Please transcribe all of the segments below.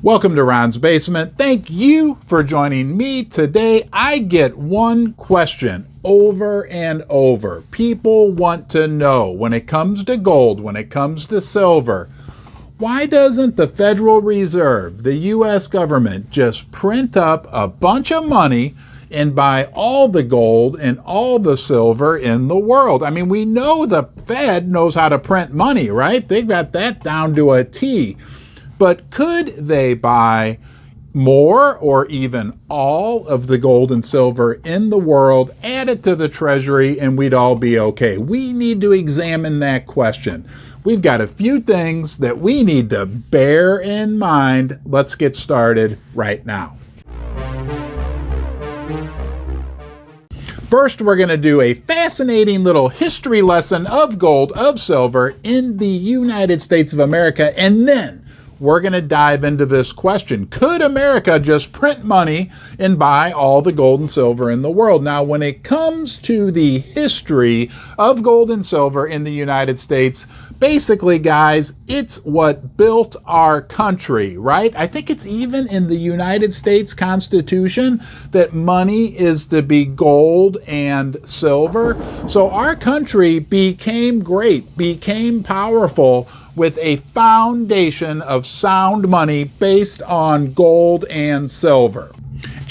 Welcome to Ron's Basement. Thank you for joining me today. I get one question over and over. People want to know when it comes to gold, when it comes to silver, why doesn't the Federal Reserve, the U.S. government, just print up a bunch of money and buy all the gold and all the silver in the world? I mean, we know the Fed knows how to print money, right? They've got that down to a T. But could they buy more or even all of the gold and silver in the world, add it to the Treasury, and we'd all be okay? We need to examine that question. We've got a few things that we need to bear in mind. Let's get started right now. First, we're going to do a fascinating little history lesson of gold, of silver in the United States of America, and then we're going to dive into this question. Could America just print money and buy all the gold and silver in the world? Now, when it comes to the history of gold and silver in the United States, basically, guys, it's what built our country, right? I think it's even in the United States Constitution that money is to be gold and silver. So our country became great, became powerful with a foundation of sound money based on gold and silver.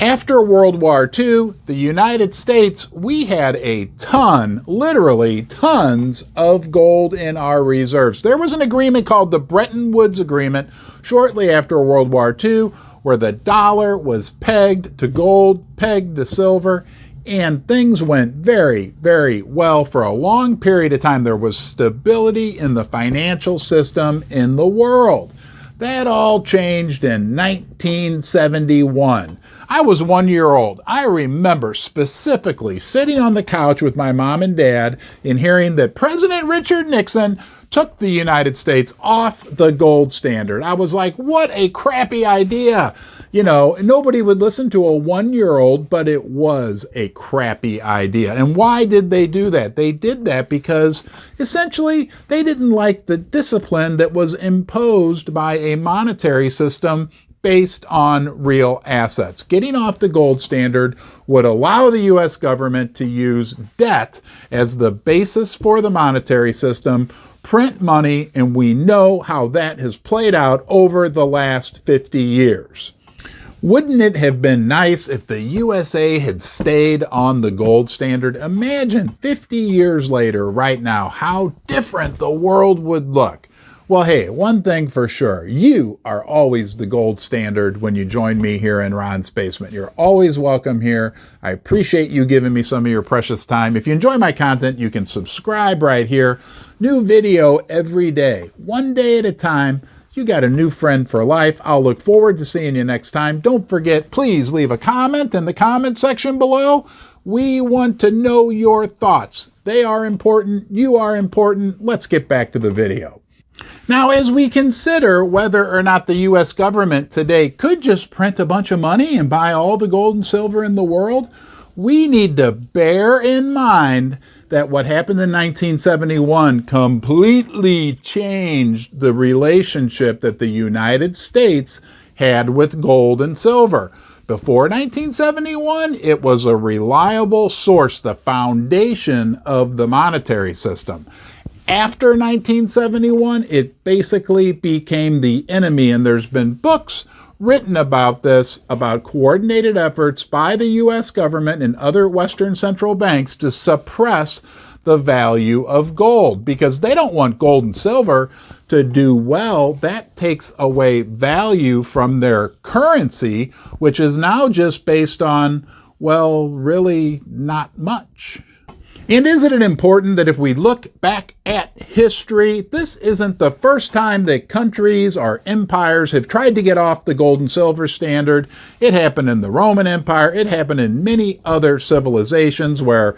After World War II, the United States, we had a ton, literally tons of gold in our reserves. There was an agreement called the Bretton Agreement shortly after World War II, where the dollar was pegged to gold, pegged to silver, and things went very, very well for a long period of time. There was stability in the financial system in the world. That all changed in 1971. I was 1 year old. I remember specifically sitting on the couch with my mom and dad and hearing that President Richard Nixon took the United States off the gold standard. I was like, what a crappy idea. You know, nobody would listen to a 1 year old, but it was a crappy idea. And why did they do that? They did that because essentially they didn't like the discipline that was imposed by a monetary system based on real assets. Getting off the gold standard would allow the U.S. government to use debt as the basis for the monetary system, print money, and we know how that has played out over the last 50 years. Wouldn't it have been nice if the U.S.A. had stayed on the gold standard? Imagine 50 years later, right now, how different the world would look. Well, hey, one thing for sure, you are always the gold standard when you join me here in Ron's Basement. You're always welcome here. I appreciate you giving me some of your precious time. If you enjoy my content, you can subscribe right here. New video every day, one day at a time. You got a new friend for life. I'll look forward to seeing you next time. Don't forget, please leave a comment in the comment section below. We want to know your thoughts. They are important. You are important. Let's get back to the video. Now, as we consider whether or not the U.S. government today could just print a bunch of money and buy all the gold and silver in the world, we need to bear in mind that what happened in 1971 completely changed the relationship that the United States had with gold and silver. Before 1971, it was a reliable source, the foundation of the monetary system. After 1971, it basically became the enemy, and there's been books written about this, about coordinated efforts by the U.S. government and other Western central banks to suppress the value of gold because they don't want gold and silver to do well. That takes away value from their currency, which is now just based on, well, really not much. And isn't it important that if we look back at history, this isn't the first time that countries or empires have tried to get off the gold and silver standard. It happened in the Roman Empire. It happened in many other civilizations where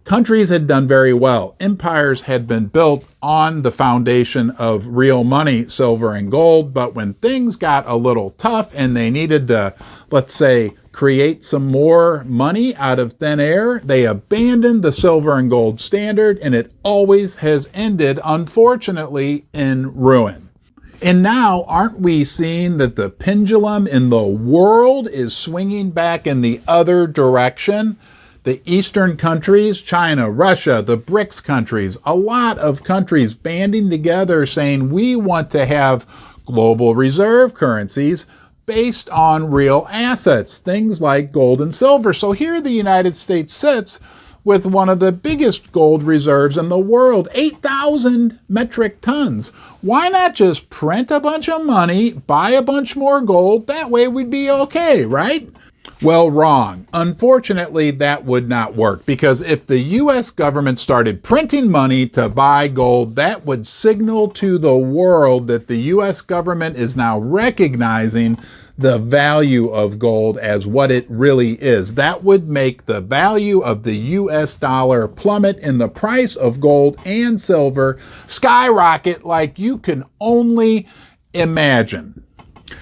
countries had done very well. Empires had been built on the foundation of real money, silver and gold, but when things got a little tough and they needed to, let's say, create some more money out of thin air, they abandoned the silver and gold standard, and it always has ended, unfortunately, in ruin. And now, aren't we seeing that the pendulum in the world is swinging back in the other direction? The Eastern countries, China, Russia, the BRICS countries, a lot of countries banding together saying we want to have global reserve currencies based on real assets, things like gold and silver. So here the United States sits with one of the biggest gold reserves in the world, 8,000 metric tons. Why not just print a bunch of money, buy a bunch more gold? That way we'd be okay, right? Well, wrong. Unfortunately, that would not work, because if the U.S. government started printing money to buy gold, that would signal to the world that the U.S. government is now recognizing the value of gold as what it really is. That would make the value of the U.S. dollar plummet and the price of gold and silver skyrocket like you can only imagine.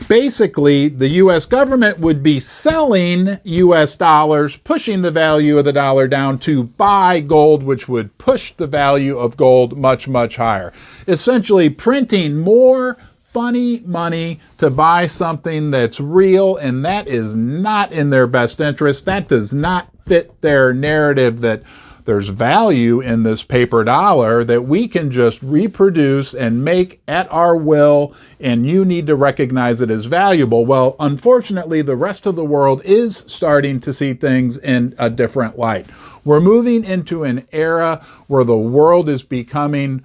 Basically, the U.S. government would be selling U.S. dollars, pushing the value of the dollar down to buy gold, which would push the value of gold much, much higher. Essentially printing more funny money to buy something that's real, and that is not in their best interest. That does not fit their narrative that there's value in this paper dollar that we can just reproduce and make at our will, and you need to recognize it as valuable. Well, unfortunately, the rest of the world is starting to see things in a different light. We're moving into an era where the world is becoming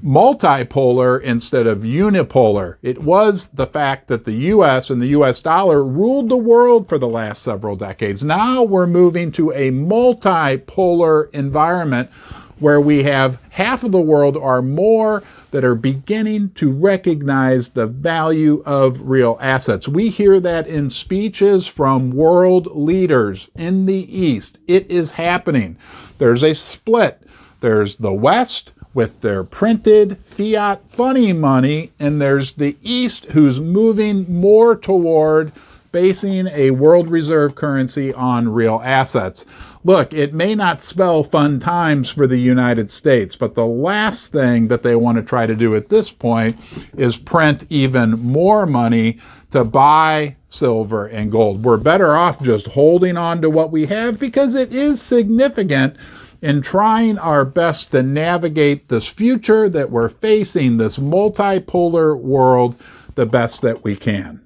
multipolar instead of unipolar. It was the fact that the U.S. and the U.S. dollar ruled the world for the last several decades. Now we're moving to a multipolar environment where we have half of the world or more that are beginning to recognize the value of real assets. We hear that in speeches from world leaders in the East. It is happening. There's a split. There's the West with their printed fiat funny money, and there's the East who's moving more toward basing a world reserve currency on real assets. Look, it may not spell fun times for the United States, but the last thing that they want to try to do at this point is print even more money to buy silver and gold. We're better off just holding on to what we have, because it is significant in trying our best to navigate this future that we're facing, this multipolar world, the best that we can.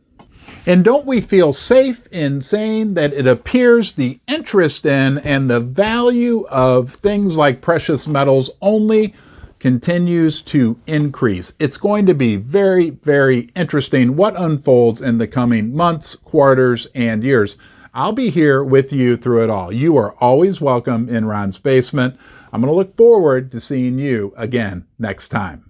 And don't we feel safe in saying that it appears the interest in and the value of things like precious metals only continues to increase? It's going to be very, very interesting what unfolds in the coming months, quarters, and years. I'll be here with you through it all. You are always welcome in Ron's Basement. I'm going to look forward to seeing you again next time.